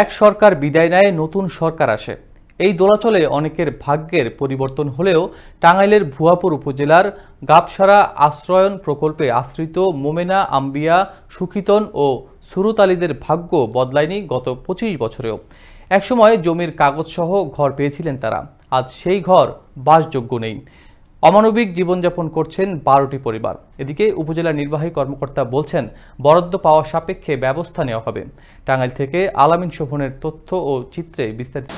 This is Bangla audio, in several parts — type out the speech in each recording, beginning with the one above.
এক সরকার বিদায় নেয়, নতুন সরকার আসে। এই দোলাচলে অনেকের ভাগ্যের পরিবর্তন হলেও টাঙ্গাইলের ভুয়াপুর উপজেলার গাবসারা আশ্রয়ন প্রকল্পে আশ্রিত মোমেনা আম্বিয়া, সুখিতন ও সুরুত আলীদের ভাগ্য বদলায়নি গত ২৫ বছরেও। একসময় জমির কাগজসহ ঘর পেয়েছিলেন তারা, আজ সেই ঘর বাসযোগ্য নেই। অমানবিক জীবনযাপন করছেন ১২টি পরিবার। এদিকে উপজেলা নির্বাহী কর্মকর্তা বলছেন, বরাদ্দ পাওয়া সাপেক্ষে ব্যবস্থা নেওয়া হবে। টাঙ্গাইল থেকে আলামিন শোভনের তথ্য ও চিত্রে বিস্তারিত।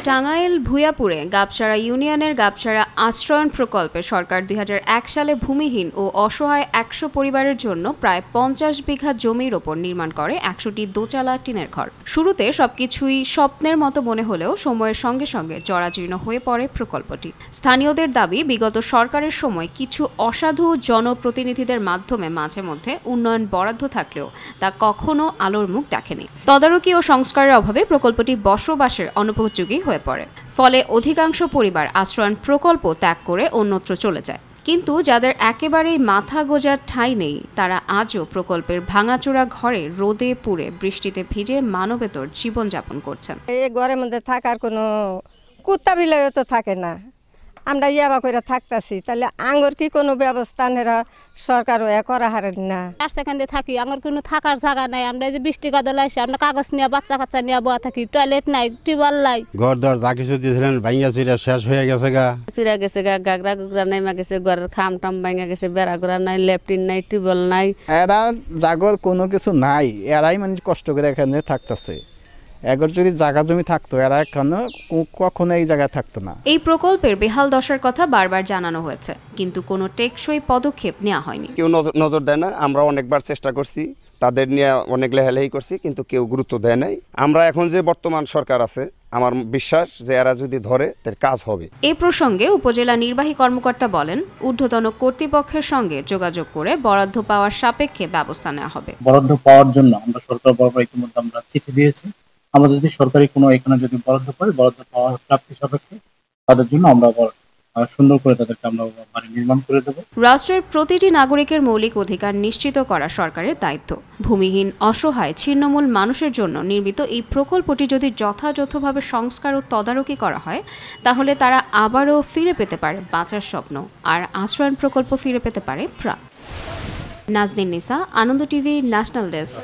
টাঙ্গাইল ভুয়াপুরে গাবসারা ইউনিয়নের গাবসারা আশ্রয়ন প্রকল্পে সরকার ২০০১ সালে ভূমিহীন ও অসহায় ১০০ পরিবারের জন্য প্রায় ৫০ বিঘা জমির ওপর নির্মাণ করে ১০০টি দোচালা টিনের ঘর। শুরুতে সবকিছুই স্বপ্নের মতো মনে হলেও সময়ের সঙ্গে সঙ্গে জরাজীর্ণ হয়ে পড়ে প্রকল্পটি। স্থানীয়দের দাবি, বিগত সরকারের সময় কিছু অসাধু জনপ্রতিনিধিদের মাধ্যমে মাঝে মধ্যে উন্নয়ন বরাদ্দ থাকলেও তা কখনো আলোর মুখ দেখেনি। তদারকি ও সংস্কারের অভাবে প্রকল্পটি বসবাসের অনুপযোগী হয়ে পড়ে। ফলে অধিকাংশ পরিবার আশ্রয়ন প্রকল্প ত্যাগ করে অন্যত্র চলে যায়। কিন্তু যাদের একেবারেই মাথা গোঁজার ঠাঁই নেই, তারা আজও প্রকল্পের ভাঙাচোরা ঘরে রোদে পুড়ে বৃষ্টিতে ভিজে মানবেতর জীবনযাপন করছেন। এই ঘরের মধ্যে থাকার কোনো কুত্তা বিলাই তো থাকে না, আমরা ইয়াবা করে থাকতেছি। তাহলে আঙ্গুর কি কোনো ব্যবস্থা নেরা সরকার করা হারেন না। সেখানে থাকি, আঙ্গুর কোনো থাকার জায়গা নাই। আমরা যে বৃষ্টি কাদল আসি, আমরা কাগজ নিয়ে বাচ্চা কাচ্চা নিয়ে বয়া থাকি। টয়লেট নাই, টিউবওয়েল নাই। ঘর দর যা কিছু দিয়েছিলেন ভাঙিয়া চিরা শেষ হয়ে গেছে গা। চিরা গেছে গা, গাগরা গুগরা নেমা গেছে, ঘরের খাম টাম ভাঙা গেছে, বেড়া গোড়া নাই, ল্যাট্রিন নাই, টিউবওয়েল নাই। এরা জাগর কোনো কিছু নাই, এরাই মানে কষ্ট করে এখানে থাকতেছে। এগর যদি জায়গা জমি থাকতো, এরা কখনো এই জায়গায় থাকতো না। এই প্রকল্পের বেহাল দশার কথা বারবার জানানো হয়েছে, কিন্তু কোনো টেকসই পদক্ষেপ নেওয়া হয়নি। কেউ নজর দেয় না। আমরা অনেকবার চেষ্টা করছি, তাদের নিয়ে অনেক লেহালেহি করছি, কিন্তু কেউ গুরুত্ব দেয় নাই। আমরা এখন যে বর্তমান সরকার আছে, আমার বিশ্বাস যে এরা যদি ধরে তার কাজ হবে। এ প্রসঙ্গে উপজেলা নির্বাহী কর্মকর্তা বলেন, ঊর্ধ্বতন কর্তৃপক্ষের সঙ্গে যোগাযোগ করে বরাদ্দ পাওয়ার সাপেক্ষে ব্যবস্থা নেওয়া হবে। বরাদ্দ পাওয়ার জন্য আমরা সরকার বরাবর ইতিমধ্যে আমরা চিঠি দিয়েছি। আমরা যদি সরকারি কোনো এখানে যদি বরাদ্দ পাই, বরাদ্দ পাওয়ার প্রাপ্তি সাপেক্ষে তাদের জন্য আমরা সুন্দর করে তাদেরকে আমরা বাড়ি নির্মাণ করে দেব। রাষ্ট্রের প্রতিটি নাগরিকের মৌলিক অধিকার নিশ্চিত করা সরকারের দায়িত্ব। ভূমিহীন, অসহায়, ছিন্নমূল মানুষের জন্য নির্মিত এই প্রকল্পটি যদি যথাযথভাবে সংস্কার ও তদারকি করা হয়, তাহলে তারা আবারও ফিরে পেতে পারে বাঁচার স্বপ্ন, আর আশ্রয়ন প্রকল্প ফিরে পেতে পারে প্রাণ। নাজনীন নিসা, আনন্দ টিভি, ন্যাশনাল ডেস্ক।